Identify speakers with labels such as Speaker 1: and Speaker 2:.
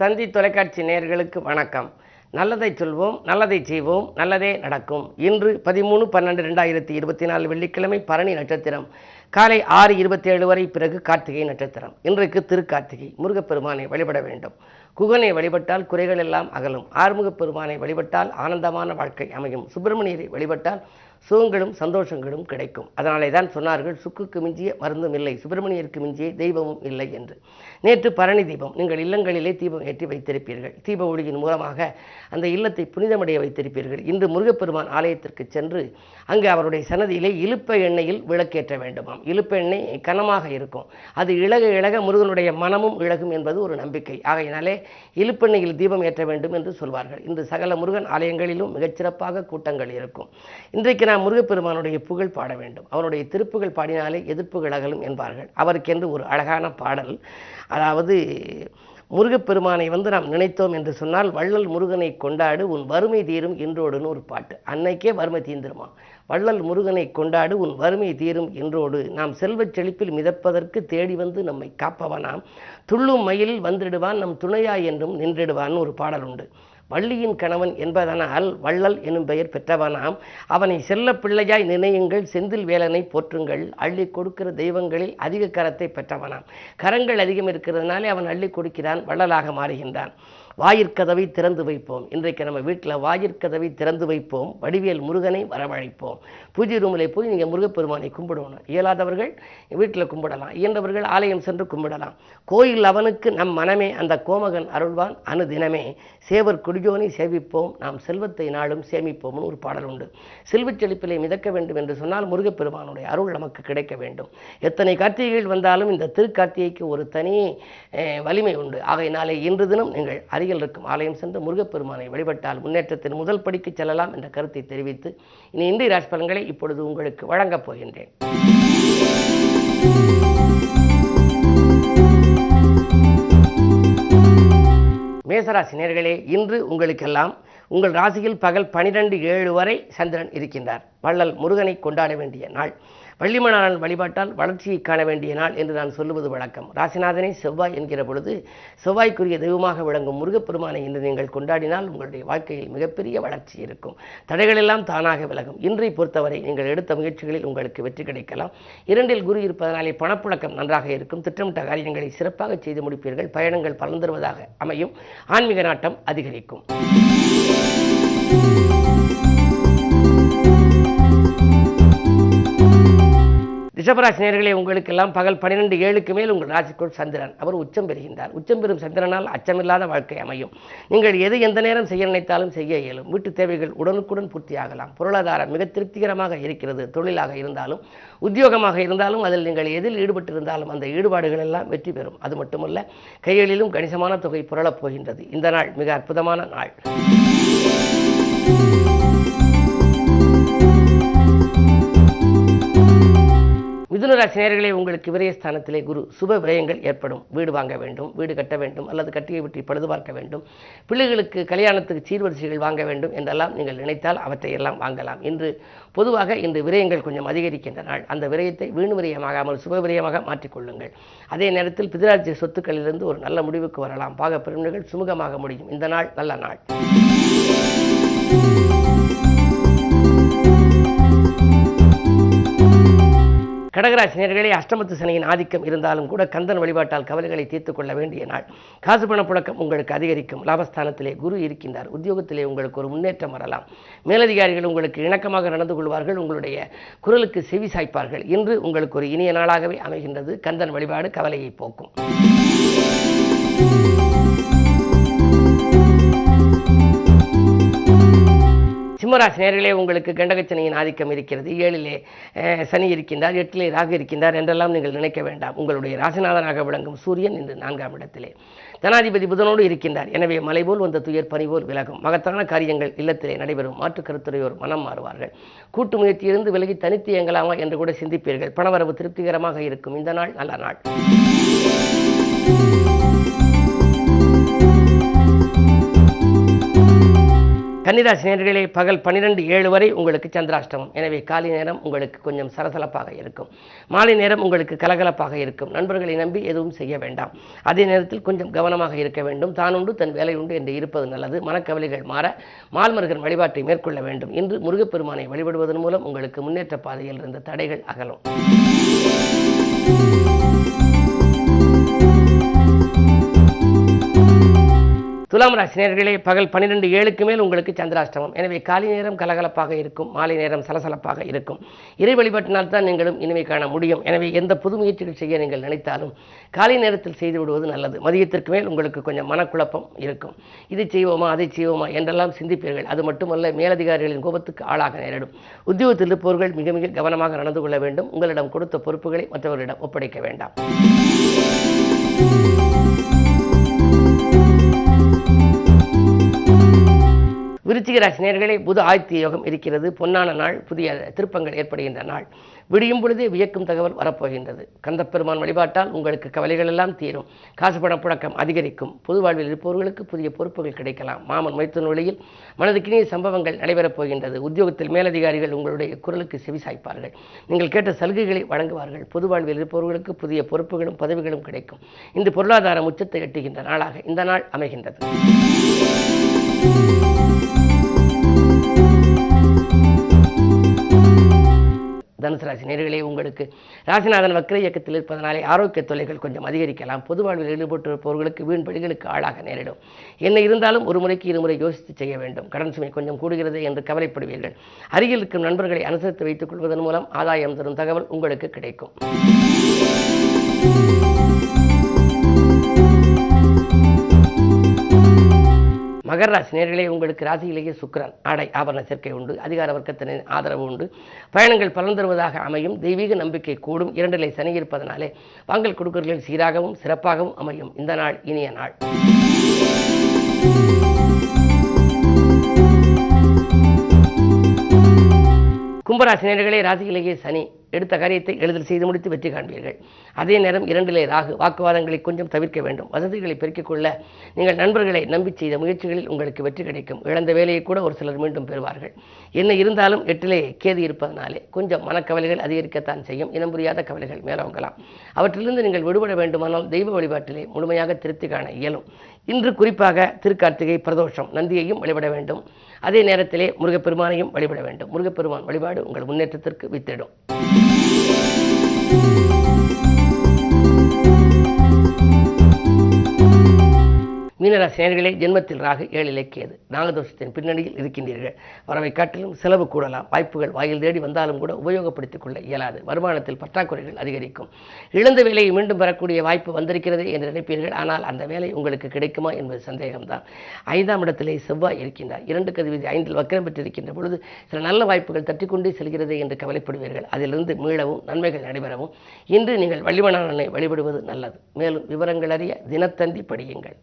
Speaker 1: தந்தி தொலைக்காட்சி நேயர்களுக்கு வணக்கம். நல்லதை சொல்வோம், நல்லதை செய்வோம், நல்லதே நடக்கும். இன்று 13/12/2024 வெள்ளிக்கிழமை, பரணி நட்சத்திரம், காலை 6:27 வரை, பிறகு கார்த்திகை நட்சத்திரம். இன்றைக்கு திருக்கார்த்திகை. முருகப்பெருமானை வழிபட வேண்டும். குகனை வழிபட்டால் குறைகள் எல்லாம் அகலும். ஆறுமுகப்பெருமானை வழிபட்டால் ஆனந்தமான வாழ்க்கை அமையும். சுப்பிரமணியரை வழிபட்டால் சுகங்களும் சந்தோஷங்களும் கிடைக்கும். அதனாலே தான் சொன்னார்கள், சுக்குக்கு மிஞ்சிய மருந்தும் இல்லை, சுப்பிரமணியருக்கு மிஞ்சிய தெய்வமும் இல்லை என்று. நேற்று பரணி தீபம். நீங்கள் இல்லங்களிலே தீபம் ஏற்றி வைத்திருப்பீர்கள். தீப ஒளியின் மூலமாக அந்த இல்லத்தை புனிதமடைய வைத்திருப்பீர்கள். இன்று முருகப்பெருமான் ஆலயத்திற்கு சென்று அங்கு அவருடைய சன்னதியிலே இலுப்ப எண்ணெயில் விளக்கேற்ற வேண்டுமாம். இலுப்ப எண்ணெய் கனமாக இருக்கும். அது இழக இழக முருகனுடைய மனமும் இழகும் என்பது ஒரு நம்பிக்கை. ஆகையினாலே இலுப்பெண்ணெயில் தீபம் ஏற்ற வேண்டும் என்று சொல்வார்கள். இன்று சகல முருகன் ஆலயங்களிலும் மிகச்சிறப்பாக கூட்டங்கள் இருக்கும். இன்றைக்கு நாம் முருகப்பெருமானுடைய புகழ் பாட வேண்டும். அவனுடைய திருப்புகள் பாடினாலே எதிர்ப்புகள் அகலும் என்பார்கள். அவருக்கென்று ஒரு அழகான பாடல். அதாவது, முருகப்பெருமானை நாம் நினைத்தோம் என்று சொன்னால், வள்ளல் முருகனை கொண்டாடு உன் வறுமை தீரும் இன்றோடுன்னு ஒரு பாட்டு. அன்னைக்கே வறுமை தீர்ந்துருமா. வள்ளல் முருகனை கொண்டாடு உன் வறுமை தீரும் என்றோடு, நாம் செல்வச் செழிப்பில் மிதப்பதற்கு தேடி வந்து நம்மை காப்பவனாம், துள்ளும் மயிலில் வந்திடுவான் நம் துணையாய் என்றும் நின்றிடுவான்னு ஒரு பாடல் உண்டு. வள்ளியின் கணவன் என்பதனால் வள்ளல் எனும் பெயர் பெற்றவனாம். அவனை செல்ல பிள்ளையாய் நினையுங்கள், செந்தில் வேலனை போற்றுங்கள், அள்ளி கொடுக்கிற தெய்வங்களில் அதிக கரத்தை பெற்றவனாம். கரங்கள் அதிகம் இருக்கிறதுனாலே அவன் அள்ளி கொடுக்கிறான், வள்ளலாக மாறுகின்றான். வாயிற்கதவை திறந்து வைப்போம். இன்றைக்கு நம்ம வீட்டில் வாயிற்கதவை திறந்து வைப்போம், வடிவேல் முருகனை வரவழைப்போம். பூஜை ரூமில் போய் நீங்கள் முருகப்பெருமானை கும்பிடணும். இயலாதவர்கள் வீட்டில் கும்பிடலாம், இயன்றவர்கள் ஆலயம் சென்று கும்பிடலாம். கோயில் அவனுக்கு நம் மனமே அந்த கோமகன் அருள்வான் அனுதினமே, சேவர் குடியோனை சேவிப்போம் நாம் செல்வத்தை நாளும் சேமிப்போம்னு ஒரு பாடல் உண்டு. செல்வச் செழிப்பிலே மிதக்க வேண்டும் என்று சொன்னால் முருகப்பெருமானுடைய அருள் நமக்கு கிடைக்க வேண்டும். எத்தனை கார்த்திகைகள் வந்தாலும் இந்த திருக்கார்த்திகைக்கு ஒரு தனி வலிமை உண்டு. ஆகையினாலே இன்று தினம் நீங்கள் அருகில் இருக்கும் ஆலயம் சென்று முருகப்பெருமானை வழிபட்டால் முன்னேற்றத்தின் முதல் படிக்கு செல்லலாம் என்ற கருத்தை தெரிவித்து இனி இன்றைய ராசி பலன்களை இப்பொழுது உங்களுக்கு வழங்கப் போகின்றேன். மேசராசி நேயர்களே, இன்று உங்களுக்கெல்லாம் உங்கள் ராசியில் பகல் 12:07 வரை சந்திரன் இருக்கின்றார். வள்ளல் முருகனை கொண்டாட வேண்டிய நாள். வள்ளிமணாளன் வழிபாட்டால் வளர்ச்சியை காண வேண்டிய நாள் என்று நான் சொல்லுவது வழக்கம். ராசிநாதனை செவ்வாய் என்கிற பொழுது செவ்வாய்க்குரிய தெய்வமாக விளங்கும் முருகப்பெருமானை இன்று நீங்கள் கொண்டாடினால் உங்களுடைய வாழ்க்கையில் மிகப்பெரிய வளர்ச்சி இருக்கும். தடைகளெல்லாம் தானாக விலகும். இன்றை பொறுத்தவரை நீங்கள் எடுத்த முயற்சிகளில் உங்களுக்கு வெற்றி கிடைக்கலாம். 2இல் குரு இருப்பதனாலே பணப்புழக்கம் நன்றாக இருக்கும். திட்டமிட்ட காரியங்களை சிறப்பாக செய்து முடிப்பீர்கள். பயணங்கள் பலன் தருவதாக அமையும். ஆன்மீக நாட்டம் அதிகரிக்கும். ரிஷபராசி நேயர்களே, உங்களுக்கெல்லாம் பகல் 12:07 மேல் உங்கள் ராசிக்குள் சந்திரன் அவர் உச்சம் பெறுகின்றார். உச்சம் பெறும் சந்திரனால் அச்சமில்லாத வாழ்க்கை அமையும். நீங்கள் எது எந்த நேரம் செய்ய நினைத்தாலும் செய்ய இயலும். வீட்டு தேவைகள் உடனுக்குடன் பூர்த்தியாகலாம். பொருளாதாரம் மிக திருப்திகரமாக இருக்கிறது. தொழிலாக இருந்தாலும் உத்தியோகமாக இருந்தாலும் அதில் நீங்கள் எதில் ஈடுபட்டிருந்தாலும் அந்த ஈடுபாடுகள் எல்லாம் வெற்றி பெறும். அது மட்டுமல்ல, கைகளிலும் கணிசமான தொகை புரளப் போகின்றது. இந்த நாள் மிக அற்புதமான நாள். மிதுனராசி நேயர்களே, உங்களுக்கு விரயஸ்தானத்திலே குரு. சுப விரயங்கள் ஏற்படும். வீடு வாங்க வேண்டும், வீடு கட்ட வேண்டும், அல்லது கட்டியை விட்டு பழுது பார்க்க வேண்டும், பிள்ளைகளுக்கு கல்யாணத்துக்கு சீர்வரிசைகள் வாங்க வேண்டும் என்றெல்லாம் நீங்கள் நினைத்தால் அவற்றையெல்லாம் வாங்கலாம். இன்று பொதுவாக இந்த விரயங்கள் கொஞ்சம் அதிகரிக்கின்ற நாள். அந்த விரயத்தை வீண் விரயமாகாமல் சுப விரயமாக மாற்றிக்கொள்ளுங்கள். அதே நேரத்தில் பிதிராட்சி சொத்துக்களிலிருந்து ஒரு நல்ல முடிவுக்கு வரலாம். பாக பிரிவினர்கள் சுமூகமாக முடியும். இந்த நாள் நல்ல நாள். கடகராசி நேயர்களே, அஷ்டமத்து சனியின் ஆதிக்கம் இருந்தாலும் கூட கந்தன் வழிபாட்டால் கவலைகளை தீர்த்து கொள்ள வேண்டிய நாள். காசு பண புழக்கம் உங்களுக்கு அதிகரிக்கும். லாபஸ்தானத்திலே குரு இருக்கின்றார். உத்தியோகத்திலே உங்களுக்கு ஒரு முன்னேற்றம் வரலாம். மேலதிகாரிகள் உங்களுக்கு இணக்கமாக நடந்து கொள்வார்கள். உங்களுடைய குரலுக்கு செவி சாய்ப்பார்கள். இன்று உங்களுக்கு ஒரு இனிய நாளாகவே அமைகின்றது. கந்தன் வழிபாடு கவலையை போக்கும். சிம்மராசி நேயர்களே, உங்களுக்கு கண்டகச்சனியின் ஆதிக்கம் இருக்கிறது. 7இலே சனி இருக்கின்றார், 8இலே ராகு இருக்கின்றார் என்றெல்லாம் நீங்கள் நினைக்க வேண்டாம். உங்களுடைய ராசிநாதனாக விளங்கும் சூரியன் இன்று 4ஆம் இடத்திலே ஜனாதிபதி புதனோடு இருக்கின்றார். எனவே மலை போல் வந்த துயர் பனி போல் விலகும். மகத்தான காரியங்கள் இல்லத்திலே நடைபெறும். மாற்று கருத்துரையோர் மனம் மாறுவார்கள். கூட்டு முயற்சியிலிருந்து விலகி தனித்து இயங்கலாமா என்று கூட சிந்திப்பீர்கள். பணவரவு திருப்திகரமாக இருக்கும். இந்த நாள் நல்ல நாள். கன்னிராசி நேயர்களே, பகல் 12:07 வரை உங்களுக்கு சந்திராஷ்டமம். எனவே காலை நேரம் உங்களுக்கு கொஞ்சம் சலசலப்பாக இருக்கும். மாலை நேரம் உங்களுக்கு கலகலப்பாக இருக்கும். நண்பர்களை நம்பி எதுவும் செய்ய வேண்டாம். அதே நேரத்தில் கொஞ்சம் கவனமாக இருக்க வேண்டும். தானுண்டு தன் வேலை உண்டு என்று இருப்பது நல்லது. மனக்கவலைகள் மாற மால்மருகன் வழிபாட்டை மேற்கொள்ள வேண்டும். இன்று முருகப்பெருமானை வழிபடுவதன் மூலம் உங்களுக்கு முன்னேற்ற பாதையில் இருந்த தடைகள் அகலும். துலாம் ராசி நேயர்களே, பகல் 12:07க்கு மேல் உங்களுக்கு சந்திராஷ்டமம். எனவே காலை நேரம் கலகலப்பாக இருக்கும். மாலை நேரம் சலசலப்பாக இருக்கும். இறை வழிபாட்டினால் தான் நீங்களும் இனிமை காண முடியும். எனவே எந்த புது முயற்சிகள் செய்ய நீங்கள் நினைத்தாலும் காலை நேரத்தில் செய்து விடுவது நல்லது. மதியத்திற்கு மேல் உங்களுக்கு கொஞ்சம் மனக்குழப்பம் இருக்கும். இதை செய்வோமா அதை செய்வோமா என்றெல்லாம் சிந்திப்பீர்கள். அது மட்டுமல்ல, மேலதிகாரிகளின் கோபத்துக்கு ஆளாக நேரிடும். உத்தியோகத்தில் இருப்பவர்கள் மிக மிக கவனமாக நடந்து கொள்ள வேண்டும். உங்களிடம் கொடுத்த பொறுப்புகளை மற்றவர்களிடம் ஒப்படைக்க வேண்டாம். விருச்சிக ராசி நேயர்களே, புத ஆதித்ய யோகம் இருக்கிறது. பொன்னான நாள், புதிய திருப்பங்கள் ஏற்படுகின்ற நாள். விடியும் பொழுதே வியக்கும் தகவல் வரப்போகின்றது. கந்தப்பெருமான் வழிபாட்டால் உங்களுக்கு கவலைகள் எல்லாம் தீரும். காசு பண புழக்கம் அதிகரிக்கும். பொது வாழ்வில் இருப்பவர்களுக்கு புதிய பொறுப்புகள் கிடைக்கலாம். மாமன் மைத்துன வழியில் மனதுக்கினிய சம்பவங்கள் நடைபெறப் போகின்றது. உத்தியோகத்தில் மேலதிகாரிகள் உங்களுடைய குரலுக்கு செவிசாய்ப்பார்கள். நீங்கள் கேட்ட சலுகைகளை வழங்குவார்கள். பொது வாழ்வில் இருப்பவர்களுக்கு புதிய பொறுப்புகளும் பதவிகளும் கிடைக்கும். இன்று பொருளாதார உச்சத்தை எட்டுகின்ற நாளாக இந்த நாள் அமைகின்றது. தனுசு ராசி நேயர்களே, உங்களுக்கு ராசிநாதன் வக்ர இயக்கத்தில் இருப்பதனாலே ஆரோக்கிய தொல்லைகள் கொஞ்சம் அதிகரிக்கலாம். பொது வாழ்வில் ஈடுபட்டிருப்பவர்களுக்கு வீண் பலிகளுக்கு ஆளாக நேரிடும். என்ன இருந்தாலும் ஒரு முறைக்கு இருமுறை யோசித்து செய்ய வேண்டும். கடன் சுமை கொஞ்சம் கூடுகிறது என்று கவலைப்படுவீர்கள். அருகில் இருக்கும் நண்பர்களை அனுசரித்து வைத்துக் கொள்வதன் மூலம் ஆதாயம் தரும் தகவல் உங்களுக்கு கிடைக்கும். மகர ராசி நேயர்களே, உங்களுக்கு ராசியிலேயே சுக்கிரன் ஆடை ஆபரண சேர்க்கை உண்டு. அதிகார வர்க்கத்தினர் ஆதரவு உண்டு. பயணங்கள் பலன் தருவதாக அமையும். தெய்வீக நம்பிக்கை கூடும். 2 சனி இருப்பதனாலே வாங்கல் கொடுக்கல்கள் சீராகவும் சிறப்பாகவும் அமையும். இந்த நாள் இனிய நாள். கும்பராசி நேயர்களே, ராசியிலேயே சனி எடுத்த காரியத்தை எளிதில் செய்து முடித்து வெற்றி காண்பீர்கள். அதே நேரம் 2 ராகு. வாக்குவாதங்களை கொஞ்சம் தவிர்க்க வேண்டும். வசதிகளை பெருக்கிக் கொள்ள நீங்கள் நண்பர்களை நம்பி செய்த முயற்சிகளில் உங்களுக்கு வெற்றி கிடைக்கும். இழந்த வேலையை கூட ஒரு சிலர் மீண்டும் பெறுவார்கள். என்ன இருந்தாலும் 8 கேது இருப்பதனாலே கொஞ்சம் மனக்கவலைகள் அதிகரிக்கத்தான் செய்யும். இனம் புரியாத கவலைகள் மேலோங்கலாம். அவற்றிலிருந்து நீங்கள் விடுபட வேண்டுமானால் தெய்வ வழிபாட்டிலே முழுமையாக திருப்தி காண இயலும். இன்று குறிப்பாக திருக்கார்த்திகை பிரதோஷம் நந்தியையும் வழிபட வேண்டும். அதே நேரத்திலே முருகப்பெருமானையும் வழிபட வேண்டும். முருகப்பெருமான் வழிபாடு உங்கள் முன்னேற்றத்திற்கு வித்திடும். மீனராசி நேயர்களே, ஜென்மத்தில் ராகு 7 கேது. நாகதோஷத்தின் பின்னணியில் இருக்கின்றீர்கள். வரவை காட்டிலும் செலவு கூடலாம். வாய்ப்புகள் வாயில் தேடி வந்தாலும் கூட உபயோகப்படுத்திக் கொள்ள இயலாது. வருமானத்தில் பற்றாக்குறைகள் அதிகரிக்கும். இழந்த வேலையை மீண்டும் பெறக்கூடிய வாய்ப்பு வந்திருக்கிறது என்று நினைப்பீர்கள். ஆனால் அந்த வேலை உங்களுக்கு கிடைக்குமா என்பது சந்தேகம்தான். 5ஆம் இடத்திலே செவ்வாய் இருக்கின்றார். 2 கதிபதி 5இல் வக்கரம் பெற்றிருக்கின்ற பொழுது சில நல்ல வாய்ப்புகள் தட்டிக்கொண்டே செல்கிறது என்று கவலைப்படுவீர்கள். அதிலிருந்து மீளவும் நன்மைகள் நடைபெறவும் இன்று நீங்கள் வள்ளிமணாளனை வழிபடுவது நல்லது. மேலும் விவரங்கள் அறிய தினத்தந்தி படியுங்கள்.